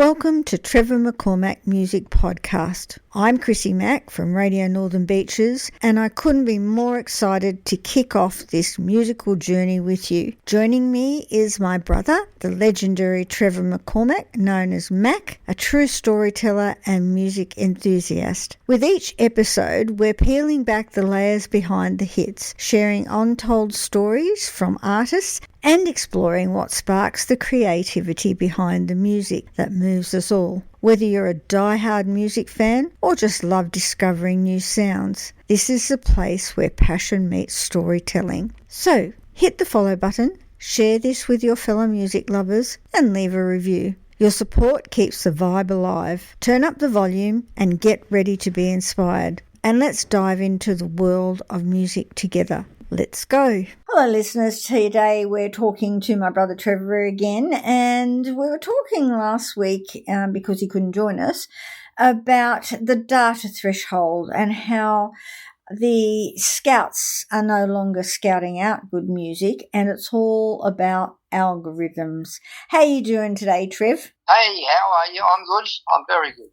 Welcome to Trevor McCormack Music Podcast. I'm Chrissy Mack from Radio Northern Beaches, and I couldn't be more excited to kick off this musical journey with you. Joining me is my brother, the legendary Trevor McCormack, known as Mac, a true storyteller and music enthusiast. With each episode, we're peeling back the layers behind the hits, sharing untold stories from artists and exploring what sparks the creativity behind the music that moves us all. Whether you're a die-hard music fan or just love discovering new sounds, this is the place where passion meets storytelling. So, hit the follow button, share this with your fellow music lovers, and leave a review. Your support keeps the vibe alive. Turn up the volume and get ready to be inspired. And let's dive into the world of music together. Let's go. Hello listeners, today we're talking to my brother Trevor again, and we were talking last week, because he couldn't join us, about the data threshold and how the scouts are no longer scouting out good music and it's all about algorithms. How you doing today, Trev? Hey, how are you? I'm good. I'm very good.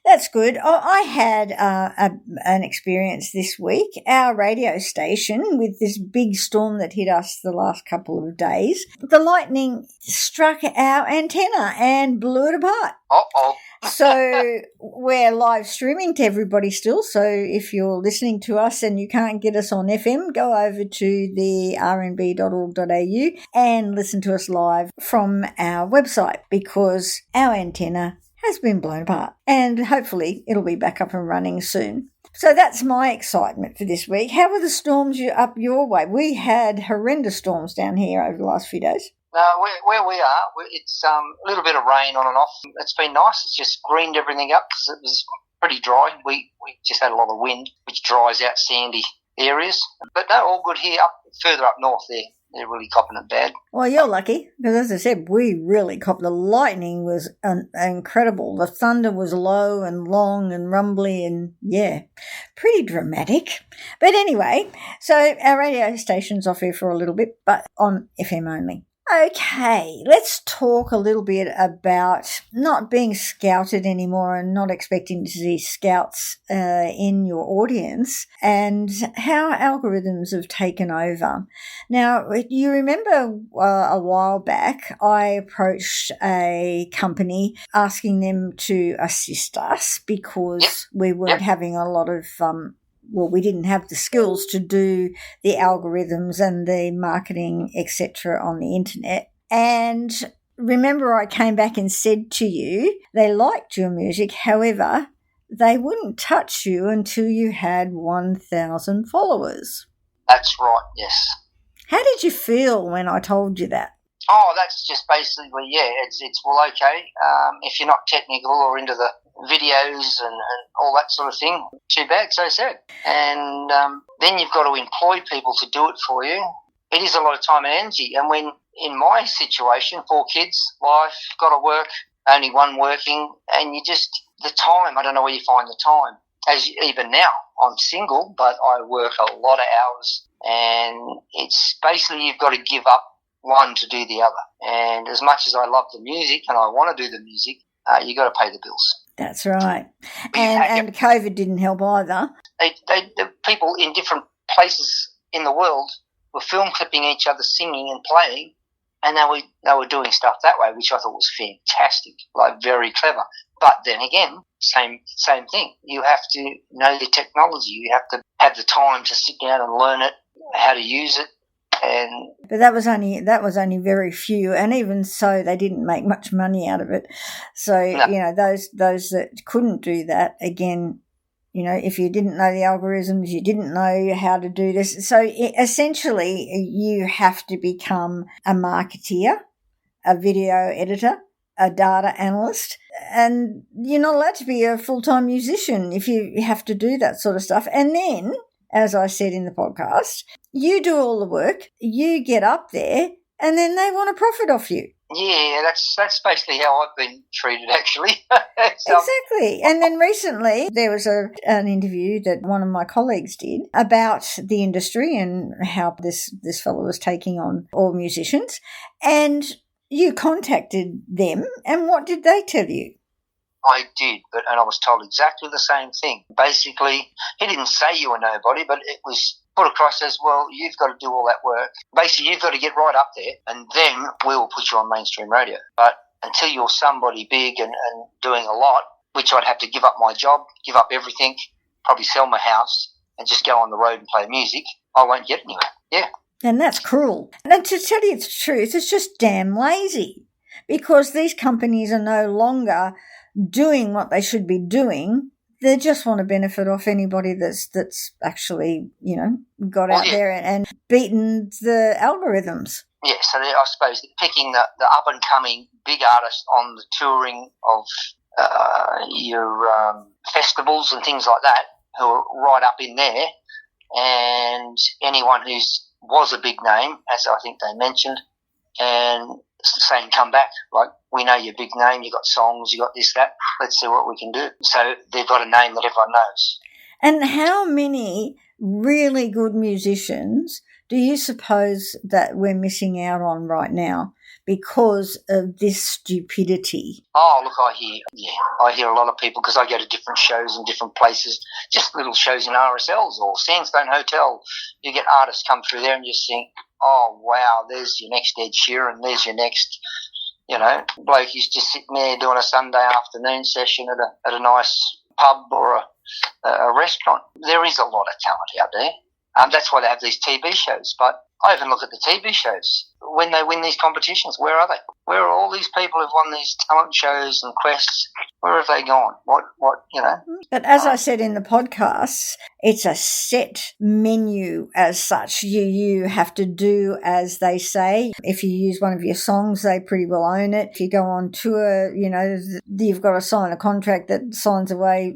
That's good. I had an experience this week. Our radio station, with this big storm that hit us the last couple of days, the lightning struck our antenna and blew it apart. Uh-oh. So we're live streaming to everybody still. So if you're listening to us and you can't get us on FM, go over to the rnb.org.au and listen to us live from our website, because our antenna has been blown apart and hopefully it'll be back up and running soon. So that's my excitement for this week. How were the storms up your way? We had horrendous storms down here over the last few days. Where we are, it's a little bit of rain on and off. It's been nice. It's just greened everything up because it was pretty dry. We just had a lot of wind, which dries out sandy areas. But no, all good here. Further up north there. They're really copping it bad. Well, you're lucky, because as I said, we really copped. The lightning was incredible. The thunder was low and long and rumbly and, yeah, pretty dramatic. But anyway, so our radio station's off here for a little bit, but on FM only. Okay, let's talk a little bit about not being scouted anymore and not expecting to see scouts in your audience, and how algorithms have taken over. Now, you remember a while back, I approached a company asking them to assist us because we weren't having a lot of we didn't have the skills to do the algorithms and the marketing, etc. on the internet. And remember, I came back and said to you, they liked your music. However, they wouldn't touch you until you had 1,000 followers. That's right, yes. How did you feel when I told you that? Oh, that's just basically, it's well, okay. If you're not technical or into the videos and all that sort of thing, too bad, so sad. And then you've got to employ people to do it for you. It is a lot of time and energy. And when, in my situation, 4 kids, wife, got to work, only one working, and the time, I don't know where you find the time. Even now, I'm single, but I work a lot of hours, and it's basically you've got to give up one to do the other. And as much as I love the music and I want to do the music, you got to pay the bills. That's right. And COVID didn't help either. The people in different places in the world were film clipping each other singing and playing, and they were doing stuff that way, which I thought was fantastic, like very clever. But then again, same thing. You have to know the technology. You have to have the time to sit down and learn it, how to use it. But that was only very few, and even so, they didn't make much money out of it. So no. Those that couldn't do that, again, if you didn't know the algorithms, you didn't know how to do this. So essentially, you have to become a marketeer, a video editor, a data analyst, and you're not allowed to be a full-time musician if you have to do that sort of stuff. And then, as I said in the podcast, you do all the work, you get up there, and then they want to profit off you. Yeah, that's basically how I've been treated, actually. Exactly. And then recently there was an interview that one of my colleagues did about the industry and how this fellow was taking on all musicians. And you contacted them, and what did they tell you? I did, and I was told exactly the same thing. Basically, he didn't say you were nobody, but it was put across as, well, you've got to do all that work. Basically, you've got to get right up there, and then we will put you on mainstream radio. But until you're somebody big and doing a lot, which I'd have to give up my job, give up everything, probably sell my house, and just go on the road and play music, I won't get anywhere. Yeah. And that's cruel. And to tell you the truth, it's just damn lazy, because these companies are no longer doing what they should be doing. They just want to benefit off anybody that's actually, got out there and beaten the algorithms. Yeah, so I suppose picking the up-and-coming big artists on the touring of your festivals and things like that, who are right up in there, and anyone was a big name, as I think they mentioned, and saying, come back, like, we know you're a big name, you got songs, you got this, that, let's see what we can do. So they've got a name that everyone knows. And how many really good musicians do you suppose that we're missing out on right now because of this stupidity? Oh, look, I hear a lot of people, because I go to different shows in different places, just little shows in RSLs or Sandstone Hotel. You get artists come through there and you think, oh, wow, there's your next Ed Sheeran, there's your next, bloke who's just sitting there doing a Sunday afternoon session at a nice pub or a restaurant. There is a lot of talent out there. That's why they have these TV shows. But I even look at the TV shows. When they win these competitions, where are they? Where are all these people who've won these talent shows and quests? Where have they gone? What? But as I said in the podcast, it's a set menu as such. You have to do as they say. If you use one of your songs, they pretty well own it. If you go on tour, you've got to sign a contract that signs away,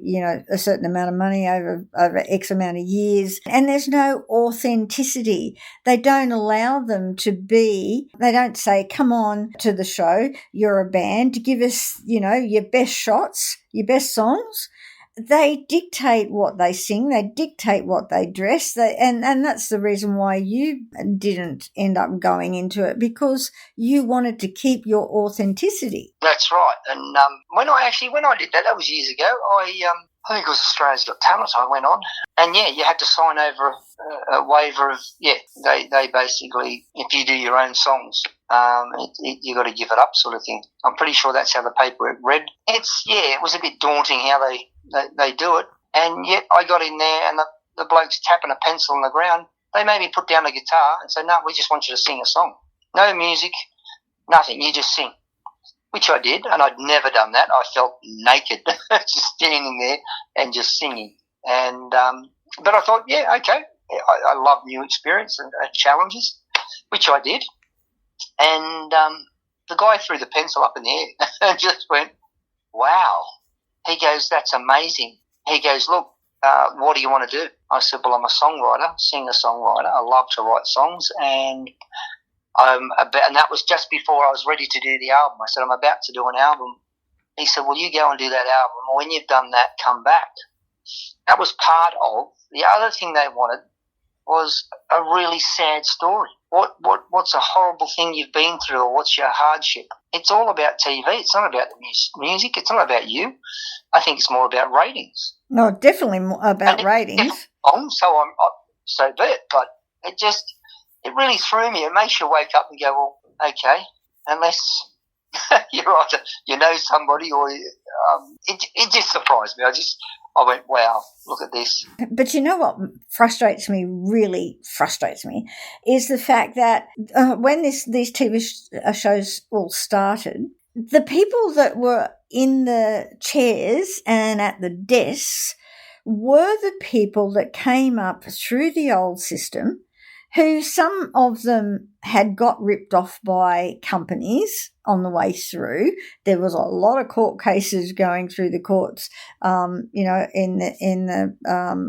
a certain amount of money over X amount of years. And there's no authenticity. They don't allow them to be, they don't say, come on to the show, you're a band, give us, your best shots, your best songs. They dictate what they sing, they dictate what they dress, and that's the reason why you didn't end up going into it, because you wanted to keep your authenticity. That's right. And when I did that was years ago, I think it was Australia's Got Talent I went on. And, you had to sign over a waiver of, they basically, if you do your own songs, you got to give it up sort of thing. I'm pretty sure that's how the paperwork read. It was a bit daunting how they do it. And yet I got in there and the bloke's tapping a pencil on the ground. They made me put down a guitar and say, no, we just want you to sing a song. No music, nothing, you just sing. Which I did, and I'd never done that. I felt naked just standing there and just singing. And but I thought, okay, I love new experience and challenges, which I did. And the guy threw the pencil up in the air and just went, wow. He goes, that's amazing. He goes, look, what do you want to do? I said, well, I'm a songwriter, singer-songwriter. I love to write songs, and that was just before I was ready to do the album. I said, I'm about to do an album. He said, well, you go and do that album. When you've done that, come back. That was part of. The other thing they wanted was a really sad story. What's a horrible thing you've been through, or what's your hardship? It's all about TV. It's not about the music. It's not about you. I think it's more about ratings. No, definitely more about ratings. So be it. But it really threw me. It makes you wake up and go, well, okay, unless you're either you know somebody or it just surprised me. I went, wow, look at this. But you know what really frustrates me, is the fact that when these TV shows all started, the people that were in the chairs and at the desks were the people that came up through the old system, who some of them had got ripped off by companies on the way through. There was a lot of court cases going through the courts, in the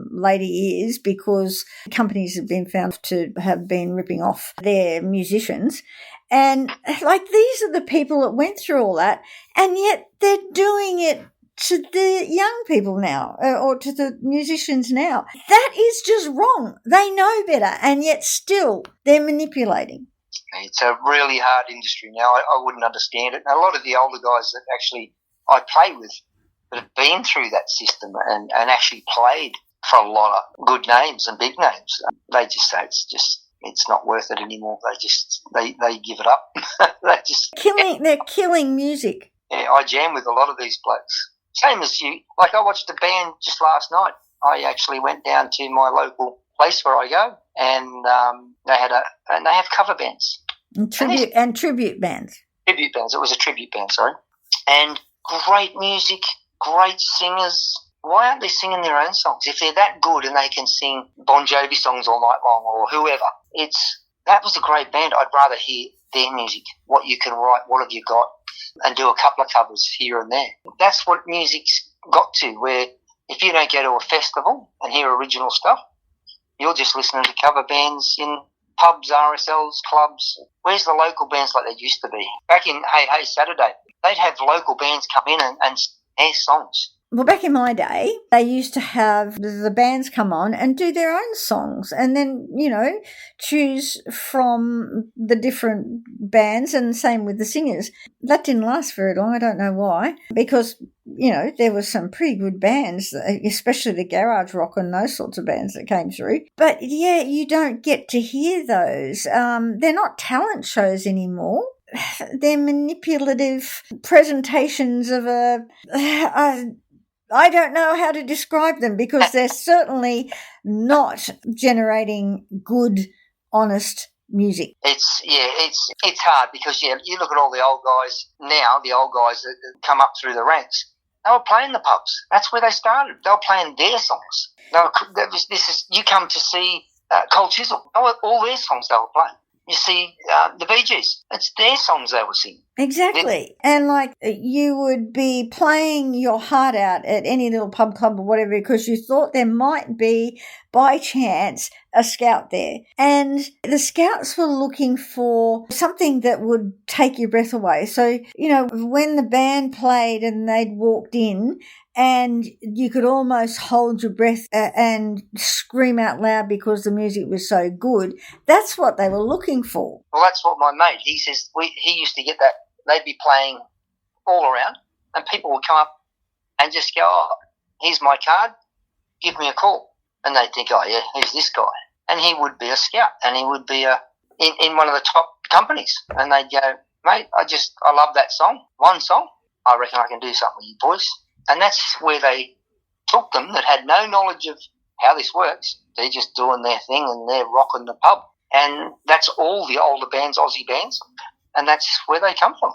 later years, because companies have been found to have been ripping off their musicians. And these are the people that went through all that, and yet they're doing it to the young people now, or to the musicians now. That is just wrong. They know better, and yet still they're manipulating. It's a really hard industry now. I wouldn't understand it. And a lot of the older guys that actually I play with that have been through that system and actually played for a lot of good names and big names, they just say it's not worth it anymore. They give it up. They're killing music. Yeah, I jam with a lot of these blokes. Same as you. Like I watched a band just last night. I actually went down to my local place where I go, and they have cover bands And tribute bands. Tribute bands. It was a tribute band, sorry. And great music, great singers. Why aren't they singing their own songs? If they're that good and they can sing Bon Jovi songs all night long or whoever, that was a great band. I'd rather hear their music, what you can write, what have you got, and do a couple of covers here and there. That's what music's got to, where if you don't go to a festival and hear original stuff, you're just listening to cover bands in pubs, RSLs, clubs. Where's the local bands like they used to be? Back in Hey Hey Saturday, they'd have local bands come in and sing their songs. Well, back in my day, they used to have the bands come on and do their own songs and then, choose from the different bands, and same with the singers. That didn't last very long. I don't know why, because, there were some pretty good bands, especially the garage rock and those sorts of bands that came through. But, yeah, you don't get to hear those. They're not talent shows anymore. They're manipulative presentations of I don't know how to describe them, because they're certainly not generating good, honest music. It's hard because, you look at all the old guys now, the old guys that come up through the ranks, they were playing the pubs. That's where they started. They were playing their songs. You come to see Cold Chisel. All their songs they were playing. You see the Bee Gees. It's their songs they were singing. Exactly. And you would be playing your heart out at any little pub, club or whatever, because you thought there might be, by chance, a scout there. And the scouts were looking for something that would take your breath away. So, when the band played and they'd walked in, and you could almost hold your breath and scream out loud because the music was so good. That's what they were looking for. Well, that's what my mate, he says, he used to get that. They'd be playing all around, and people would come up and just go, "Oh, here's my card, give me a call." And they'd think, "Oh, yeah, who's this guy?" And he would be a scout, and he would be in one of the top companies. And they'd go, "Mate, I love that song. One song. I reckon I can do something with you boys." And that's where they took them that had no knowledge of how this works. They're just doing their thing and they're rocking the pub. And that's all the older bands, Aussie bands, and that's where they come from.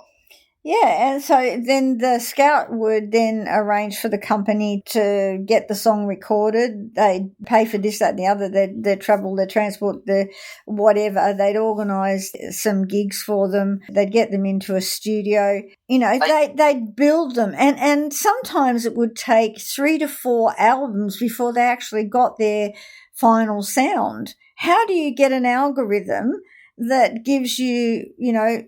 Yeah, and so then the scout would then arrange for the company to get the song recorded. They'd pay for this, that, and the other, their travel, their transport, the whatever. They'd organise some gigs for them. They'd get them into a studio. They'd build them. And sometimes it would take 3 to 4 albums before they actually got their final sound. How do you get an algorithm that gives you,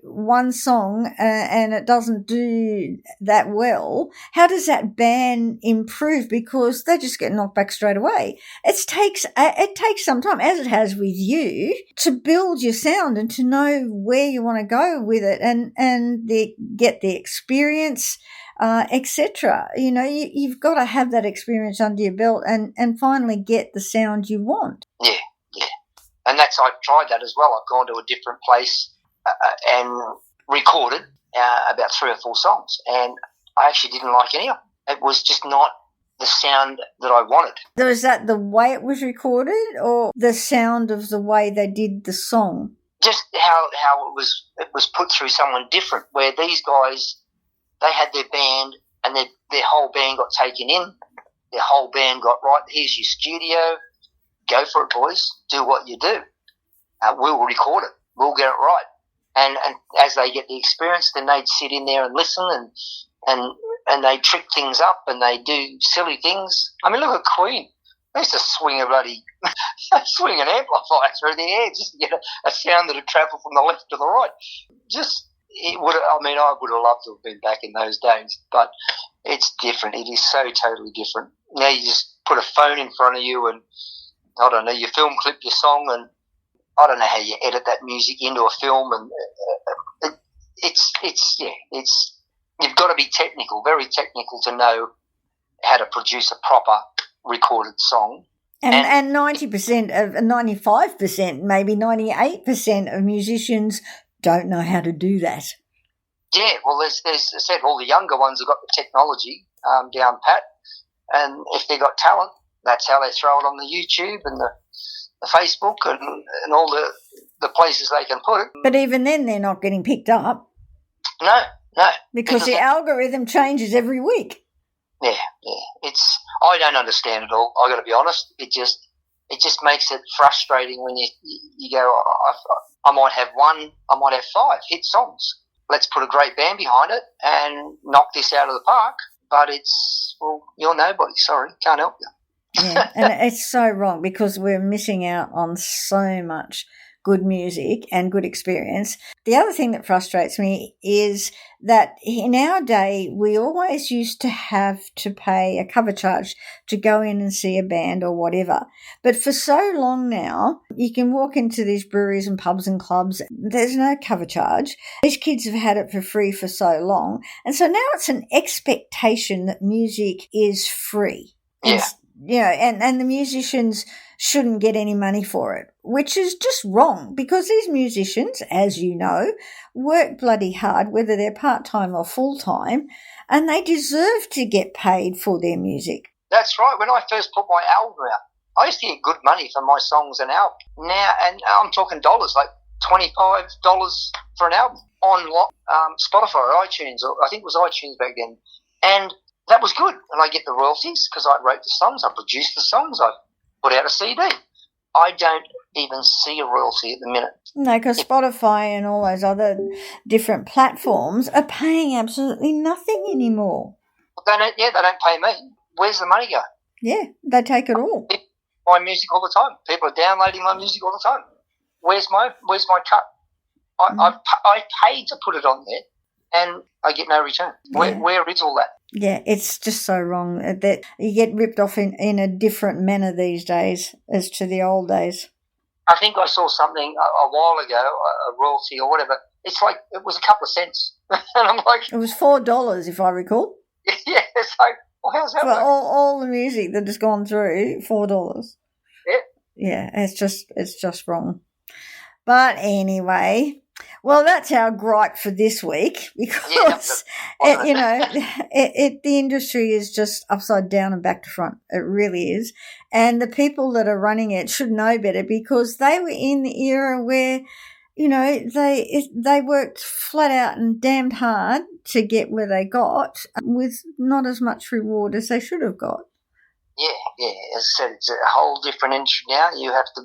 one song and it doesn't do that well? How does that band improve? Because they just get knocked back straight away. It takes some time, as it has with you, to build your sound and to know where you want to go with it and get the experience, etc. You've got to have that experience under your belt and finally get the sound you want. Yeah. And I've tried that as well. I've gone to a different place and recorded about 3 or 4 songs, and I actually didn't like any of them. It was just not the sound that I wanted. Was that the way it was recorded, or the sound of the way they did the song? Just how it was put through someone different, where these guys, they had their band and their whole band got taken in. Their whole band got, right, here's your studio. Go for it, boys. Do what you do. We'll record it. We'll get it right. And as they get the experience, then they'd sit in there and listen and they trick things up and they do silly things. I mean, look at Queen. They used to swing an amplifier through the air just to get a sound that would travel from the left to the right. I would have loved to have been back in those days, but it's different. It is so totally different. Now you just put a phone in front of you and, I don't know, you film clip your song and I don't know how you edit that music into a film, and it's you've got to be technical, very technical, to know how to produce a proper recorded song. And 90% of 95%, maybe 98% of musicians don't know how to do that. Yeah, well, there's I said, all the younger ones have got the technology down pat, and if they've got talent, that's how they throw it on the YouTube and the Facebook and all the places they can put it. But even then, they're not getting picked up. No. Because the algorithm changes every week. Yeah. I don't understand it all. I got to be honest. It just makes it frustrating when you go, I might have 5 hit songs. Let's put a great band behind it and knock this out of the park. But you're nobody. Sorry, can't help you. Yeah, and it's so wrong because we're missing out on so much good music and good experience. The other thing that frustrates me is that in our day, we always used to have to pay a cover charge to go in and see a band or whatever. But for so long now, you can walk into these breweries and pubs and clubs. There's no cover charge. These kids have had it for free for so long. And so now it's an expectation that music is free. Yeah. And the musicians shouldn't get any money for it, which is just wrong because these musicians, as you know, work bloody hard, whether they're part-time or full-time, and they deserve to get paid for their music. That's right. When I first put my album out, I used to get good money for my songs and album. Now, and I'm talking dollars, like $25 for an album on Spotify or iTunes, or I think it was iTunes back then. And that was good. And I get the royalties because I wrote the songs, I produced the songs, I put out a CD. I don't even see a royalty at the minute. No, because Spotify and all those other different platforms are paying absolutely nothing anymore. They don't pay me. Where's the money go? Yeah, they take it all. My music all the time. People are downloading my music all the time. Where's my cut? I paid to put it on there, and I get no return. Where is all that? Yeah, it's just so wrong that you get ripped off in a different manner these days as to the old days. I think I saw something a while ago, a royalty or whatever. It's like it was a couple of cents, and I'm like, it was $4 if I recall. Yeah, it's like, well, how's that? For all the music that has gone through, $4. Yeah, yeah, it's just wrong. But anyway. Well, that's our gripe for this week because, the industry is just upside down and back to front. It really is. And the people that are running it should know better because they were in the era where, they worked flat out and damned hard to get where they got with not as much reward as they should have got. Yeah. As I said, it's a whole different industry now. You have to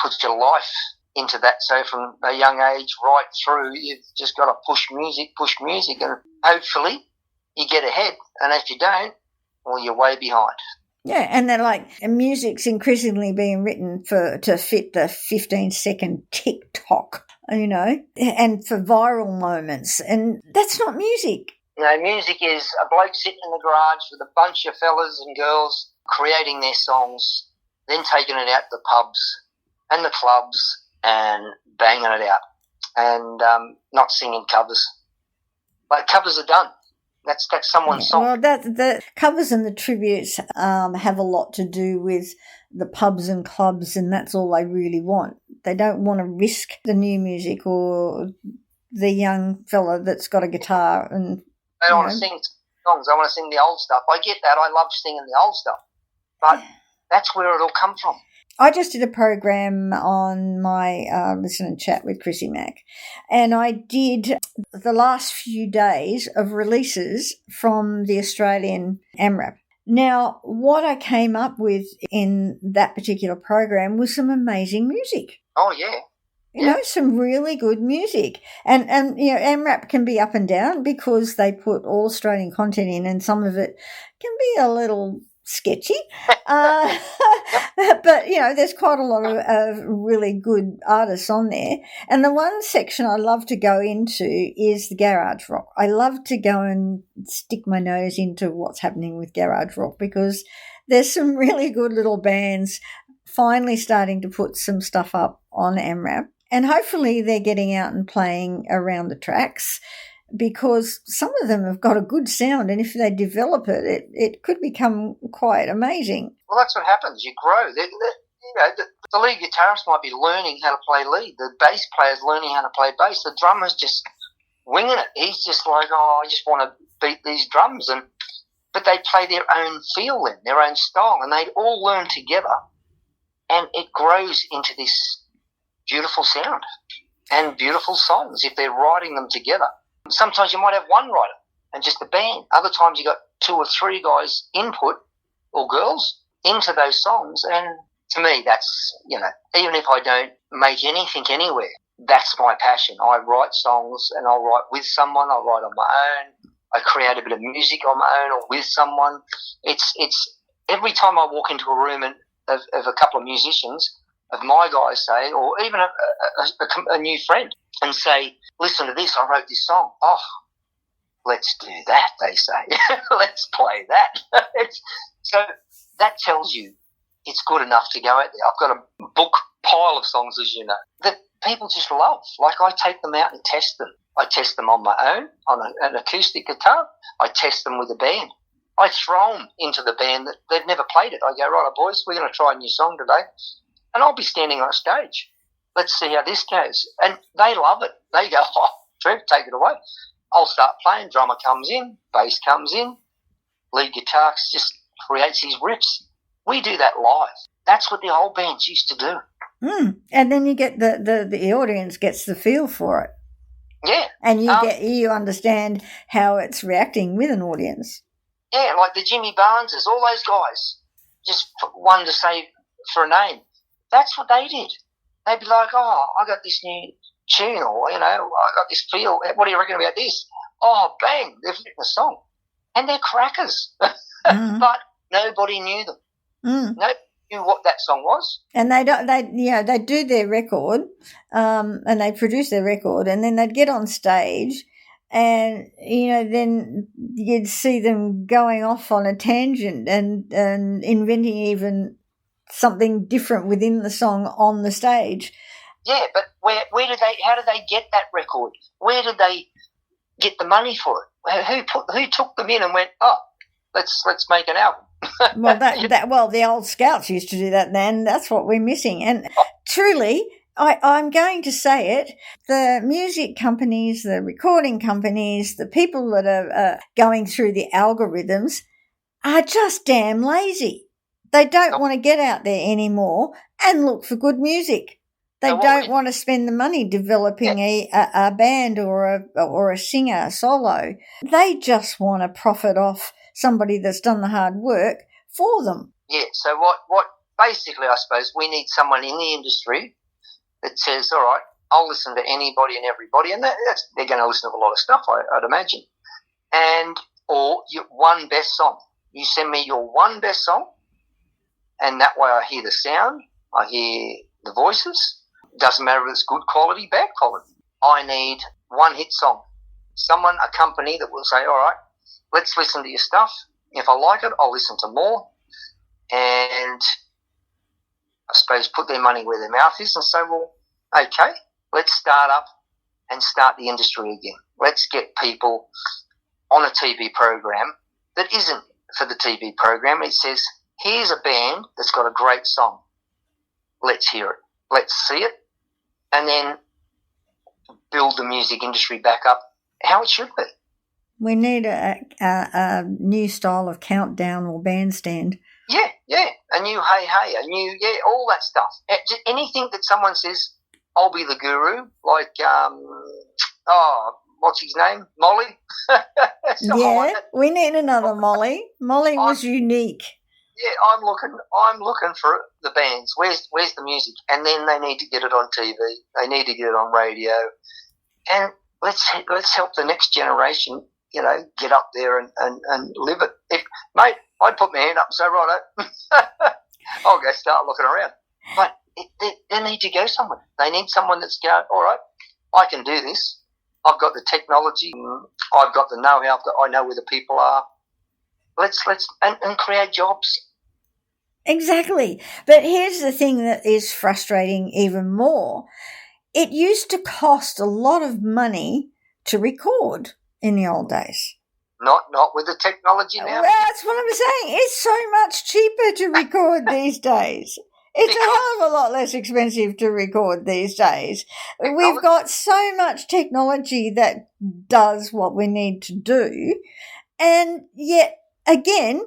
put your life into that. So from a young age right through, you've just got to push music, and hopefully you get ahead. And if you don't, well, you're way behind. Yeah, and they're like, music's increasingly being written to fit the 15-second TikTok, and for viral moments. And that's not music. Music is a bloke sitting in the garage with a bunch of fellas and girls creating their songs, then taking it out to the pubs and the clubs and banging it out and not singing covers. But covers are done. That's someone's song. Well, the covers and the tributes have a lot to do with the pubs and clubs, and that's all they really want. They don't want to risk the new music or the young fella that's got a guitar. And they don't want to sing songs. They want to sing the old stuff. I get that. I love singing the old stuff. But that's where it'll come from. I just did a program on my Listen and Chat with Chrissy Mack, and I did the last few days of releases from the Australian AMRAP. Now, what I came up with in that particular program was some amazing music. Oh, yeah. Some really good music. And AMRAP can be up and down because they put all Australian content in, and some of it can be a little sketchy, but there's quite a lot of really good artists on there. And the one section I love to go into is the garage rock. I love to go and stick my nose into what's happening with garage rock because there's some really good little bands finally starting to put some stuff up on AMRAP, and hopefully they're getting out and playing around the tracks, because some of them have got a good sound, and if they develop it, it could become quite amazing. Well, that's what happens. You grow. The lead guitarist might be learning how to play lead. The bass player's learning how to play bass. The drummer's just winging it. He's just like, I just want to beat these drums. But they play their own feel then, their own style, and they all learn together, and it grows into this beautiful sound and beautiful songs if they're writing them together. Sometimes you might have one writer and just a band. Other times you got 2 or 3 guys input, or girls, into those songs. And to me, that's, even if I don't make anything anywhere, that's my passion. I write songs, and I'll write with someone. I'll write on my own. I create a bit of music on my own or with someone. It's every time I walk into a room of a couple of musicians, of my guys, say, or even a new friend, and say, listen to this, I wrote this song. Oh, let's do that, they say. Let's play that. So that tells you it's good enough to go out there. I've got a book pile of songs, as you know, that people just love. Like, I take them out and test them. I test them on my own, on an acoustic guitar. I test them with a band. I throw them into the band that they've never played it. I go, right, boys, we're going to try a new song today. And I'll be standing on a stage. Let's see how this goes. And they love it. They go, oh, Trev, take it away. I'll start playing. Drummer comes in, bass comes in, lead guitarist just creates his riffs. We do that live. That's what the old bands used to do. And then you get the audience gets the feel for it. Yeah. And you understand how it's reacting with an audience. Yeah, like the Jimmy Barneses, all those guys, just one to say for a name. That's what they did. They'd be like, oh, I got this new tune, or, I got this feel. What do you reckon about this? Oh, bang, they've written a song. And they're crackers. Mm-hmm. But nobody knew them. Nobody knew what that song was. And they do their record, and they produce their record, and then they'd get on stage, and, then you'd see them going off on a tangent and inventing even something different within the song on the stage. Yeah, but how did they get that record? Where did they get the money for it? Who took them in and went, oh, let's make an album? Well, the old Scouts used to do that then. That's what we're missing. And truly, I'm going to say it, the music companies, the recording companies, the people that are going through the algorithms are just damn lazy. They don't want to get out there anymore and look for good music. They don't want to spend the money developing a band or a singer solo. They just want to profit off somebody that's done the hard work for them. Yeah, so what basically, I suppose, we need someone in the industry that says, all right, I'll listen to anybody and everybody, and they're going to listen to a lot of stuff, I'd imagine. Or your one best song. You send me your one best song, and that way I hear the sound, I hear the voices. Doesn't matter if it's good quality, bad quality. I need one hit song. A company that will say, all right, let's listen to your stuff. If I like it, I'll listen to more. And I suppose put their money where their mouth is and say, well, okay, let's start up and start the industry again. Let's get people on a TV program that isn't for the TV program. It says, here's a band that's got a great song. Let's hear it. Let's see it. And then build the music industry back up how it should be. We need a new style of countdown or bandstand. Yeah. A new hey, a new, all that stuff. Anything that someone says, I'll be the guru, like, what's his name? Molly? We need another Molly. Molly was unique. Yeah, I'm looking for the bands. Where's the music? And then they need to get it on TV. They need to get it on radio. And let's help the next generation, get up there and live it. Mate, I'd put my hand up and say, righto, I'll go start looking around. But they need to go somewhere. They need someone that's going, all right, I can do this. I've got the technology. I've got the know-how. I know where the people are. Let's create jobs. Exactly. But here's the thing that is frustrating even more. It used to cost a lot of money to record in the old days. Not with the technology now. Well, that's what I'm saying. It's so much cheaper to record these days. It's a hell of a lot less expensive to record these days. We've got so much technology that does what we need to do. And yet, again,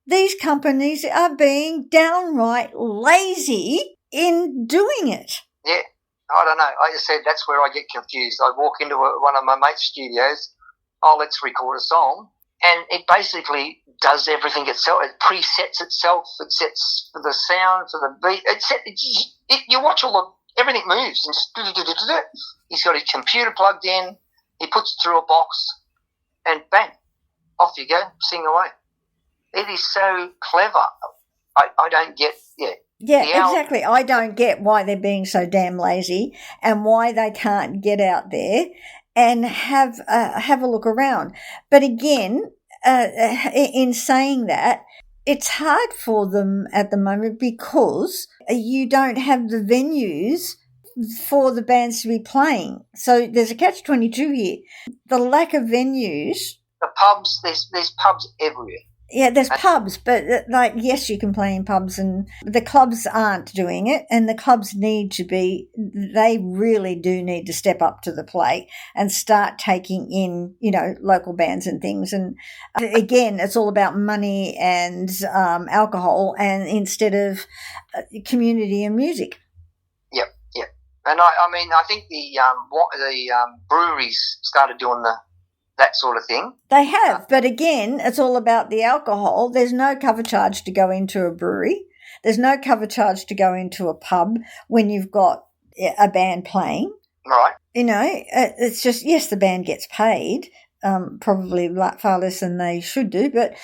these companies are being downright lazy in doing it. Yeah, I don't know. Like I said, that's where I get confused. I walk into one of my mates' studios, let's record a song, and it basically does everything itself. It presets itself. It sets for the sound, for the beat. You watch everything moves. And he's got his computer plugged in. He puts it through a box, and bang, off you go, sing away. It is so clever. I don't get, Yeah, exactly. I don't get why they're being so damn lazy and why they can't get out there and have a look around. But again, in saying that, it's hard for them at the moment because you don't have the venues for the bands to be playing. So there's a catch-22 here. The lack of venues. The pubs, there's pubs everywhere. Yeah, there's pubs, but yes, you can play in pubs, and the clubs aren't doing it, and the clubs they really do need to step up to the plate and start taking in, local bands and things. And again, it's all about money and alcohol, and instead of community and music. Yep. And I think the breweries started doing that sort of thing. They have, but again, it's all about the alcohol. There's no cover charge to go into a brewery. There's no cover charge to go into a pub when you've got a band playing. Right. It's just, yes, the band gets paid, probably far less than they should do, but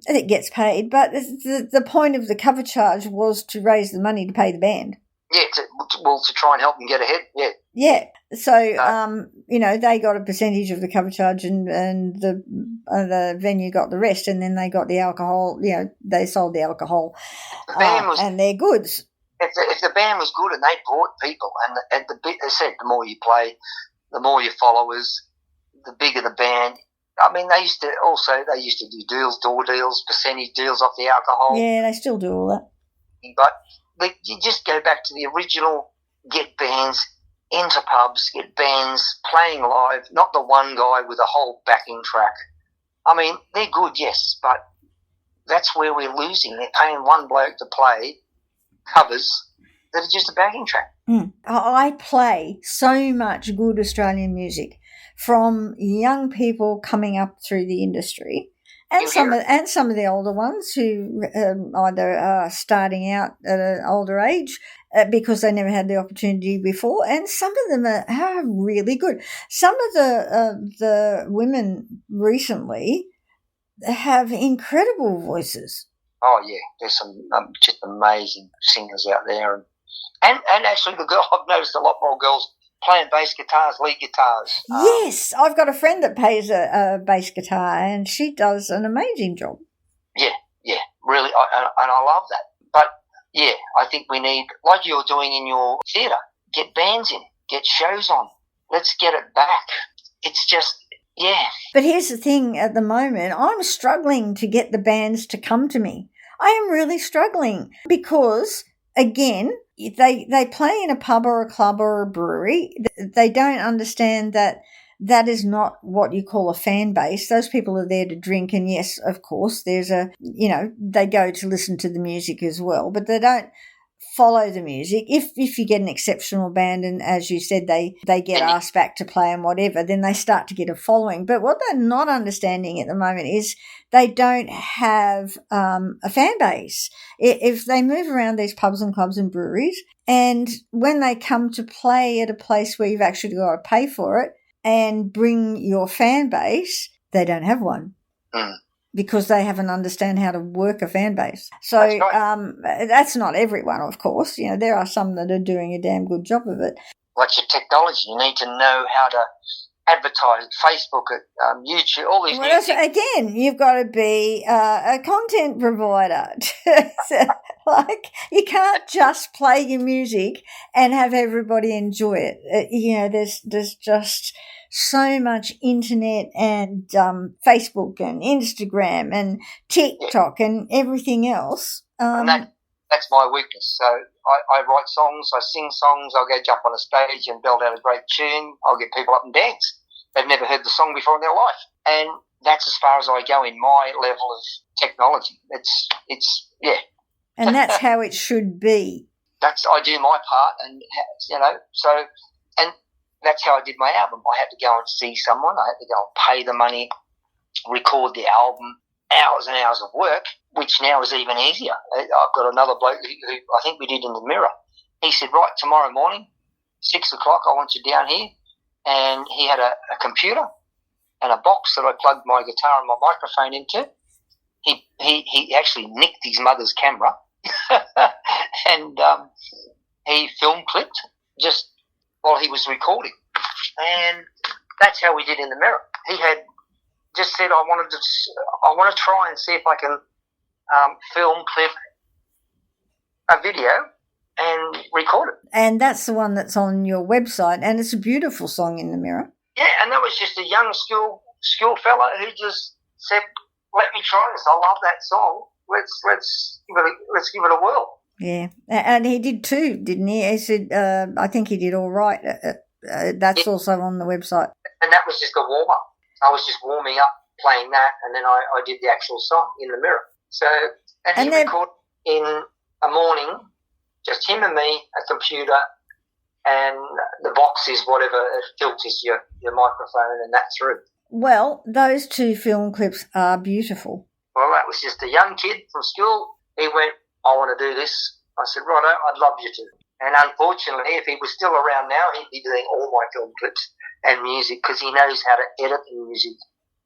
it gets paid. But the point of the cover charge was to raise the money to pay the band. Yeah, to try and help them get ahead, yeah. Yeah, so, they got a percentage of the cover charge and the venue got the rest, and then they got the alcohol, they sold the alcohol and their goods. If the band was good and they brought people, and they said the more you play, the more your followers, the bigger the band. I mean, they used to do deals, door deals, percentage deals off the alcohol. Yeah, they still do all that. But you just go back to the original, get bands into pubs, get bands playing live, not the one guy with a whole backing track. I mean, they're good, yes, but that's where we're losing. They're paying one bloke to play covers that are just a backing track. I play so much good Australian music from young people coming up through the industry. And some of the older ones who either are starting out at an older age because they never had the opportunity before, and some of them are really good. Some of the women recently have incredible voices. Oh yeah, there's some just amazing singers out there, and actually I've noticed a lot more girls playing bass guitars, lead guitars. Yes, I've got a friend that plays a bass guitar, and she does an amazing job. Yeah, really, and I love that. But, yeah, I think we need, like you're doing in your theatre, get bands in, get shows on. Let's get it back. It's just, yeah. But here's the thing at the moment, I'm struggling to get the bands to come to me. I am really struggling because, again, they play in a pub or a club or a brewery. They don't understand that is not what you call a fan base. Those people are there to drink, and yes, of course, there's they go to listen to the music as well, but they don't follow the music. If you get an exceptional band, and as you said, they get asked back to play and whatever, then they start to get a following. But what they're not understanding at the moment is they don't have a fan base. If they move around these pubs and clubs and breweries, and when they come to play at a place where you've actually got to pay for it and bring your fan base, they don't have one. Because they haven't understand how to work a fan base. So that's not everyone, of course. There are some that are doing a damn good job of it. Like your technology, you need to know how to advertise at Facebook, at YouTube, all these new things. Again, you've got to be a content provider. So, like, you can't just play your music and have everybody enjoy it. There's just so much internet and Facebook and Instagram and TikTok and everything else. And that's my weakness. So I write songs, I sing songs, I'll go jump on a stage and belt out a great tune. I'll get people up and dance. They've never heard the song before in their life. And that's as far as I go in my level of technology. It's And that's how it should be. I do my part, and, and that's how I did my album. I had to go and see someone. I had to go and pay the money, record the album, hours and hours of work, which now is even easier. I've got another bloke who I think we did in the Mirror. He said, right, tomorrow morning, 6 o'clock, I want you down here. And he had a computer and a box that I plugged my guitar and my microphone into. He actually nicked his mother's camera and he film clipped just while he was recording. And that's how we did in the Mirror. He had just said, I want to try and see if I can film clip a video and record it. And that's the one that's on your website, and it's a beautiful song, In the Mirror. Yeah, and that was just a young school fella who just said, let me try this. I love that song. Let's give it a whirl. Yeah, and he did too, didn't he? He said, I think he did all right. That's also on the website. And that was just a warm-up. I was just warming up, playing that, and then I did the actual song, In the Mirror. So, and he recorded in a morning, just him and me, a computer, and the box is whatever it filters your microphone and that through. Well, those two film clips are beautiful. Well, that was just a young kid from school. He went, I want to do this. I said, righto, I'd love you to. And unfortunately, if he was still around now, he'd be doing all my film clips and music because he knows how to edit the music.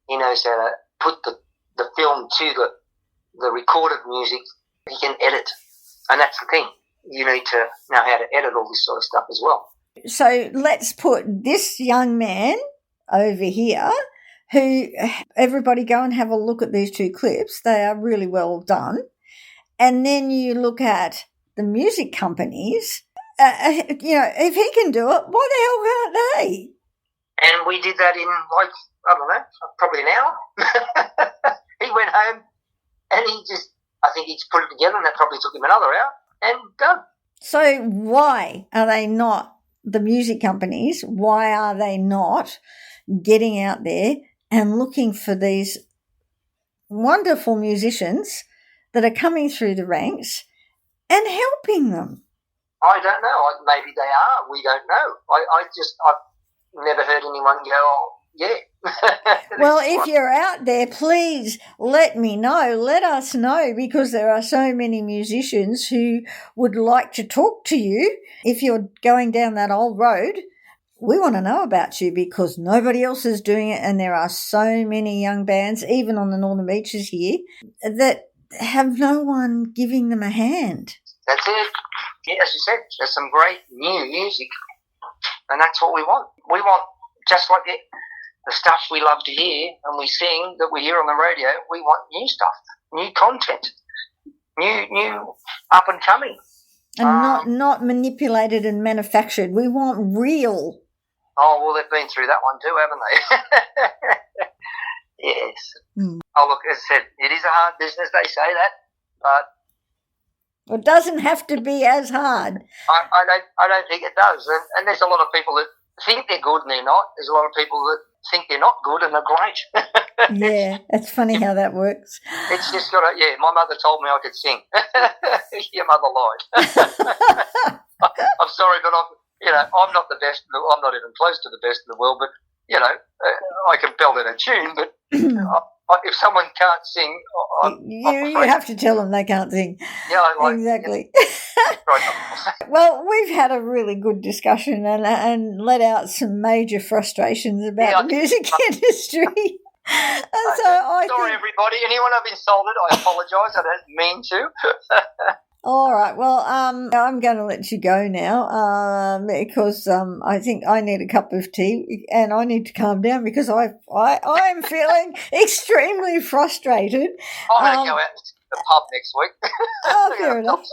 He knows how to put the film to the recorded music. He can edit. And that's the thing. You need to know how to edit all this sort of stuff as well. So let's put this young man over here who everybody go and have a look at these two clips. They are really well done. And then you look at the music companies. If he can do it, why the hell can't they? And we did that in, probably an hour. He went home and I think he's put it together, and that probably took him another hour. And done. So why are they not, the music companies, why are they not getting out there and looking for these wonderful musicians that are coming through the ranks and helping them? I don't know. Maybe they are. We don't know. I've never heard anyone go, oh, yeah. Well, if you're out there, please let me know. Let us know, because there are so many musicians who would like to talk to you. If you're going down that old road, we want to know about you because nobody else is doing it, and there are so many young bands, even on the Northern Beaches here, that have no one giving them a hand. That's it. Yeah, as you said, there's some great new music, and that's what we want. We want, just like the stuff we love to hear and we sing that we hear on the radio, we want new stuff, new content, new up and coming. And not manipulated and manufactured. We want real. Oh, well, they've been through that one too, haven't they? Yes. Mm. Oh, look, as I said, it is a hard business, they say that, but it doesn't have to be as hard. I don't think it does. And there's a lot of people that think they're good and they're not. There's a lot of people that think they're not good and they're great. Yeah, it's funny how that works. It's just got to, my mother told me I could sing. Your mother lied. I'm sorry, but I'm not the best. I'm not even close to the best in the world, but, I can belt in a tune, but if someone can't sing, you have to tell them they can't sing. Yeah, exactly. Well, we've had a really good discussion and let out some major frustrations about the music industry. And sorry, everybody. Anyone I've insulted, I apologise. I don't mean to. All right. Well, I'm going to let you go now because I think I need a cup of tea and I need to calm down because I am feeling extremely frustrated. I'm going to go out to the pub next week. Oh, fair enough.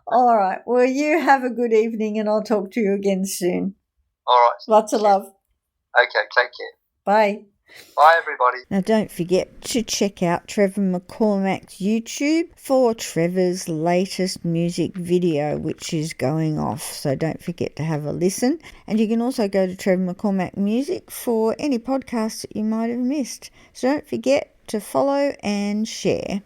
All right. Well, you have a good evening and I'll talk to you again soon. All right. Lots of love. Okay, take care. Bye. Bye, everybody. Now, don't forget to check out Trevor McCormack's YouTube for Trevor's latest music video, which is going off. So don't forget to have a listen. And you can also go to Trevor McCormack Music for any podcasts that you might have missed. So don't forget to follow and share.